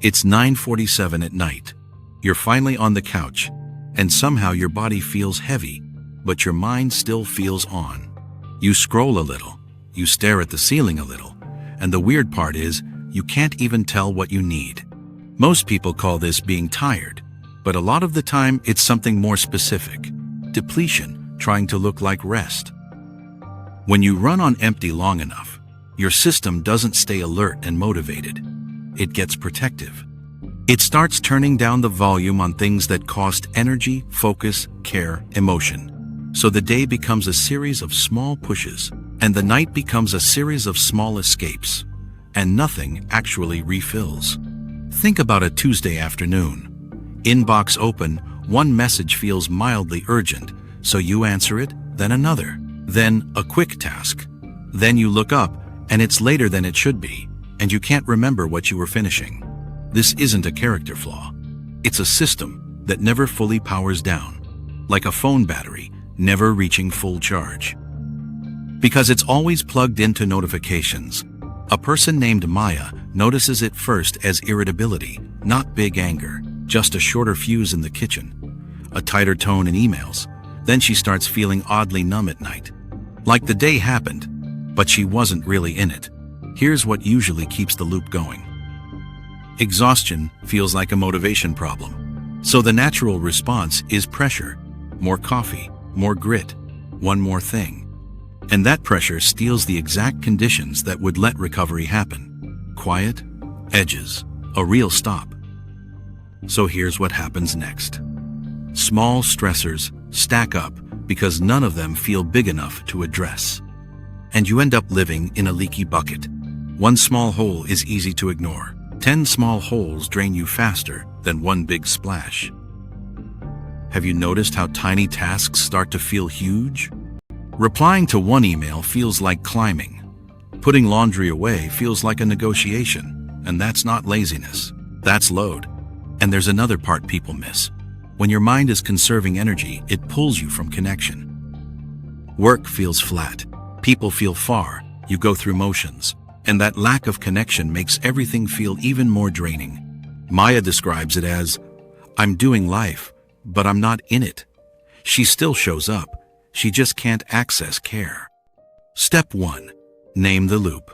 It's 9:47 at night. You're finally on the couch, and somehow your body feels heavy, but your mind still feels on. You scroll a little, you stare at the ceiling a little, and the weird part is, you can't even tell what you need. Most people call this being tired, but a lot of the time it's something more specific. Depletion, trying to look like rest. When you run on empty long enough, your system doesn't stay alert and motivated. It gets protective. It starts turning down the volume on things that cost energy, focus, care, emotion. So the day becomes a series of small pushes, and the night becomes a series of small escapes, and nothing actually refills. Think about a Tuesday afternoon. Inbox open, one message feels mildly urgent, so you answer it, then another, then a quick task. Then you look up, and it's later than it should be, and you can't remember what you were finishing. This isn't a character flaw. It's a system that never fully powers down, like a phone battery never reaching full charge. Because it's always plugged into notifications. A person named Maya notices it first as irritability, not big anger, just a shorter fuse in the kitchen, a tighter tone in emails. Then she starts feeling oddly numb at night. Like the day happened, but she wasn't really in it. Here's what usually keeps the loop going. Exhaustion feels like a motivation problem. So the natural response is pressure. More coffee, more grit, one more thing. And that pressure steals the exact conditions that would let recovery happen. Quiet, edges, a real stop. So here's what happens next. Small stressors stack up because none of them feel big enough to address. And you end up living in a leaky bucket. One small hole is easy to ignore. 10 small holes drain you faster than one big splash. Have you noticed how tiny tasks start to feel huge? Replying to one email feels like climbing. Putting laundry away feels like a negotiation, and that's not laziness. That's load. And there's another part people miss. When your mind is conserving energy, it pulls you from connection. Work feels flat. People feel far. You go through motions. And that lack of connection makes everything feel even more draining. Maya describes it as, I'm doing life, but I'm not in it. She still shows up. She just can't access care. Step 1. Name the loop.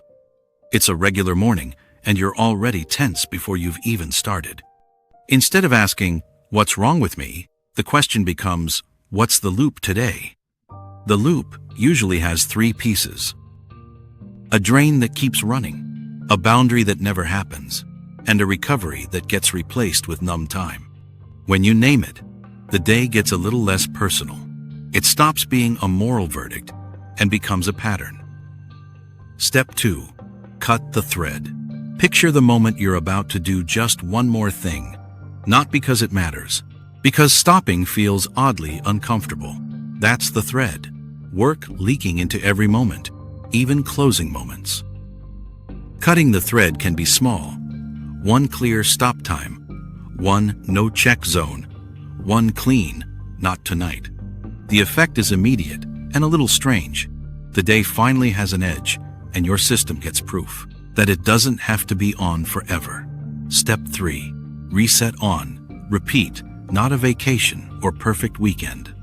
It's a regular morning, and you're already tense before you've even started. Instead of asking, what's wrong with me? The question becomes, what's the loop today? The loop usually has 3 pieces. A drain that keeps running, a boundary that never happens, and a recovery that gets replaced with numb time. When you name it, the day gets a little less personal. It stops being a moral verdict and becomes a pattern. Step 2. Cut the thread. Picture the moment you're about to do just one more thing, not because it matters, because stopping feels oddly uncomfortable. That's the thread. Work leaking into every moment, even closing moments. Cutting the thread can be small. One clear stop time, one no-check zone, one clean, not tonight. The effect is immediate and a little strange. The day finally has an edge, and your system gets proof that it doesn't have to be on forever. Step 3. Reset on. Repeat, not a vacation or perfect weekend.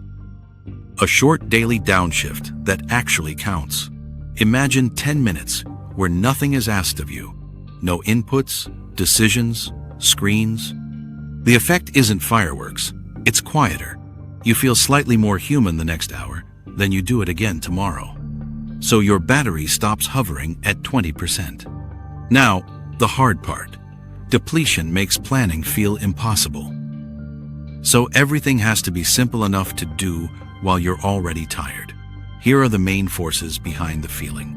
A short daily downshift that actually counts. Imagine 10 minutes where nothing is asked of you. No inputs, decisions, screens. The effect isn't fireworks. It's quieter. You feel slightly more human the next hour, then you do it again tomorrow. So your battery stops hovering at 20%. Now, the hard part. Depletion makes planning feel impossible. So everything has to be simple enough to do while you're already tired. Here are the main forces behind the feeling.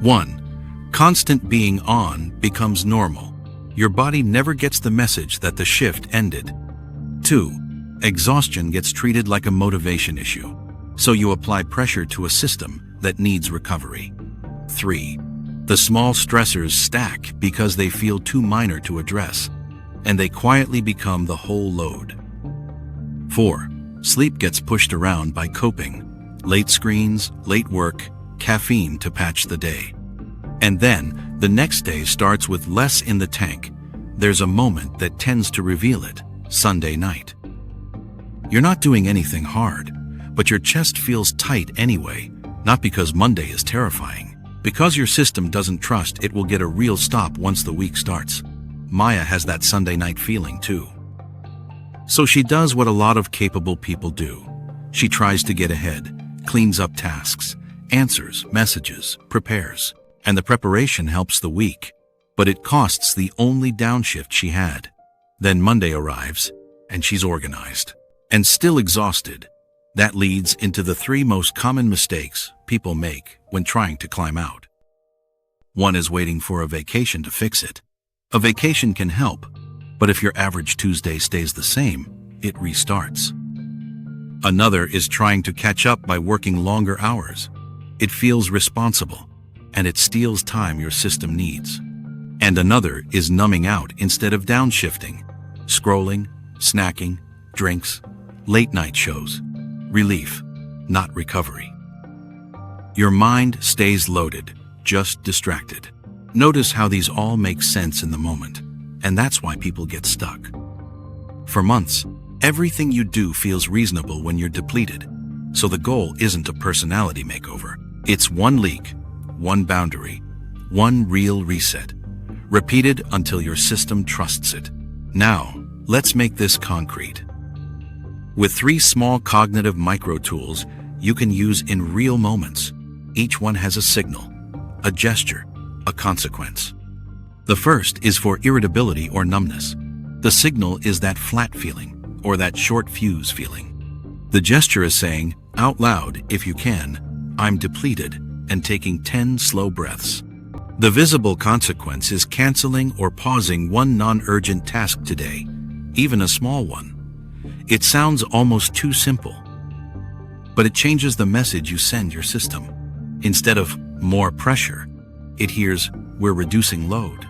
1. Constant being on becomes normal. Your body never gets the message that the shift ended. 2. Exhaustion gets treated like a motivation issue, so you apply pressure to a system that needs recovery. 3. The small stressors stack because they feel too minor to address, and they quietly become the whole load. 4. Sleep gets pushed around by coping. Late screens, late work, caffeine to patch the day. And then, the next day starts with less in the tank, there's a moment that tends to reveal it: Sunday night. You're not doing anything hard, but your chest feels tight anyway, not because Monday is terrifying, because your system doesn't trust it will get a real stop once the week starts. Maya has that Sunday night feeling too. So she does what a lot of capable people do. She tries to get ahead, cleans up tasks, answers messages, prepares. And the preparation helps the week, but it costs the only downshift she had. Then Monday arrives, and she's organized, and still exhausted. That leads into the 3 most common mistakes people make when trying to climb out. 1 is waiting for a vacation to fix it. A vacation can help, but if your average Tuesday stays the same, it restarts. Another is trying to catch up by working longer hours. It feels responsible, and it steals time your system needs. And another is numbing out instead of downshifting. Scrolling, snacking, drinks, late night shows. Relief, not recovery. Your mind stays loaded, just distracted. Notice how these all make sense in the moment, and that's why people get stuck. For months, everything you do feels reasonable when you're depleted. So the goal isn't a personality makeover. It's 1 leak, 1 boundary, 1 real reset, repeated until your system trusts it. Now, let's make this concrete. With 3 small cognitive micro tools you can use in real moments. Each one has a signal, a gesture, a consequence. The first is for irritability or numbness. The signal is that flat feeling, or that short fuse feeling. The gesture is saying, out loud if you can, I'm depleted, and taking 10 slow breaths. The visible consequence is canceling or pausing 1 non-urgent task today, even a small one. It sounds almost too simple, but it changes the message you send your system. Instead of more pressure, it hears, we're reducing load.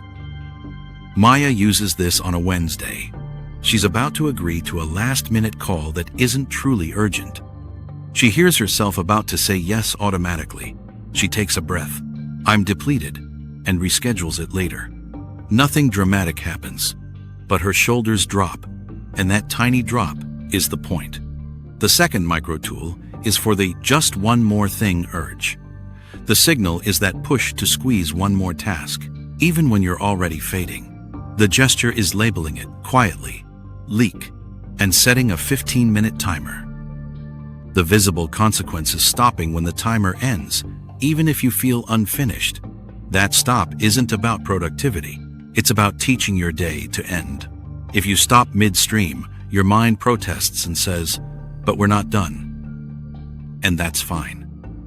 Maya uses this on a Wednesday. She's about to agree to a last-minute call that isn't truly urgent. She hears herself about to say yes automatically. She takes a breath, I'm depleted, and reschedules it later. Nothing dramatic happens, but her shoulders drop, and that tiny drop is the point. The second micro tool is for the just one more thing urge. The signal is that push to squeeze 1 more task, even when you're already fading. The gesture is labeling it quietly, leak, and setting a 15-minute timer. The visible consequence is stopping when the timer ends, even if you feel unfinished. That stop isn't about productivity. It's about teaching your day to end. If you stop midstream, your mind protests and says, but we're not done. And that's fine.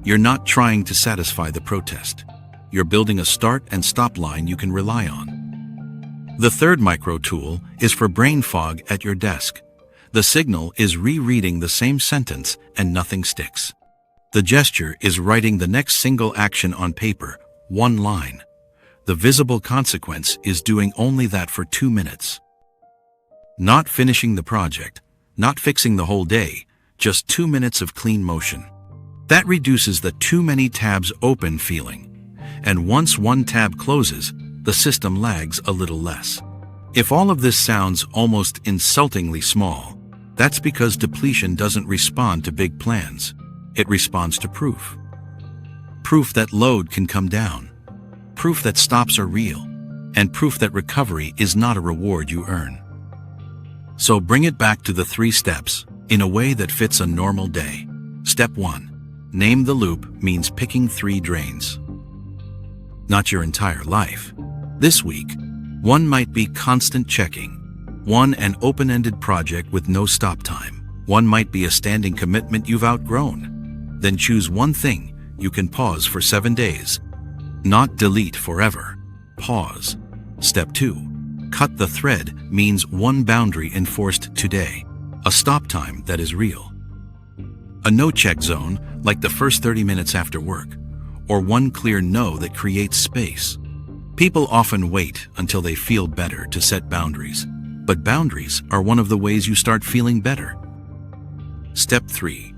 You're not trying to satisfy the protest. You're building a start and stop line you can rely on. The third micro tool is for brain fog at your desk. The signal is rereading the same sentence and nothing sticks. The gesture is writing the next single action on paper, 1 line. The visible consequence is doing only that for 2 minutes. Not finishing the project, not fixing the whole day, just 2 minutes of clean motion. That reduces the too many tabs open feeling. And once 1 tab closes, the system lags a little less. If all of this sounds almost insultingly small, that's because depletion doesn't respond to big plans. It responds to proof. Proof that load can come down. Proof that stops are real. And proof that recovery is not a reward you earn. So bring it back to the 3 steps in a way that fits a normal day. Step 1. Name the loop means picking 3 drains. Not your entire life. This week, 1 might be constant checking. 1 an open-ended project with no stop time. 1 might be a standing commitment you've outgrown. Then choose 1 thing you can pause for 7 days. Not delete forever. Pause. Step 2. Cut the thread means 1 boundary enforced today. A stop time that is real. A no-check zone, like the first 30 minutes after work. Or 1 clear no that creates space. People often wait until they feel better to set boundaries. But boundaries are one of the ways you start feeling better. Step 3.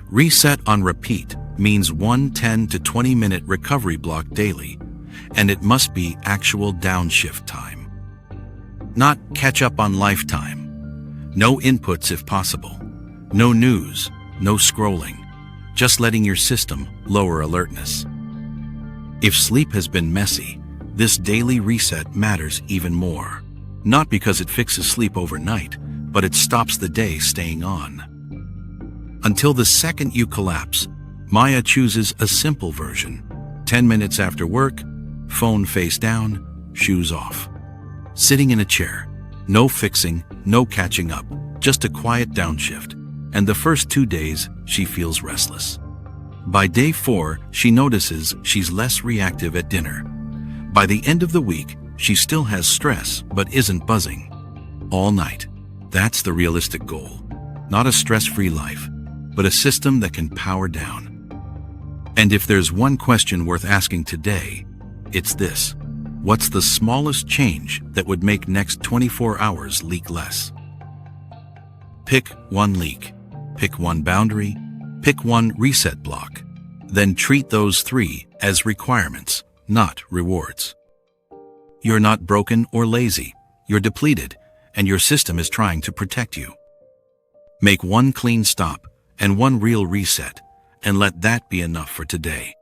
Reset on repeat means 1 10 to 20 minute recovery block daily, and it must be actual downshift time. Not catch up on lifetime. No inputs if possible. No news, no scrolling. Just letting your system lower alertness. If sleep has been messy, this daily reset matters even more. Not because it fixes sleep overnight, but it stops the day staying on. Until the second you collapse, Maya chooses a simple version. 10 minutes after work, phone face down, shoes off. Sitting in a chair. No fixing, no catching up, just a quiet downshift. And the first 2 days, she feels restless. By day 4, she notices she's less reactive at dinner. By the end of the week, she still has stress but isn't buzzing. All night. That's the realistic goal. Not a stress-free life, but a system that can power down. And if there's one question worth asking today, it's this. What's the smallest change that would make next 24 hours leak less? Pick one leak. Pick one boundary. Pick one reset block. Then treat those 3 as requirements, not rewards. You're not broken or lazy. You're depleted, and your system is trying to protect you. Make one clean stop and one real reset, and let that be enough for today.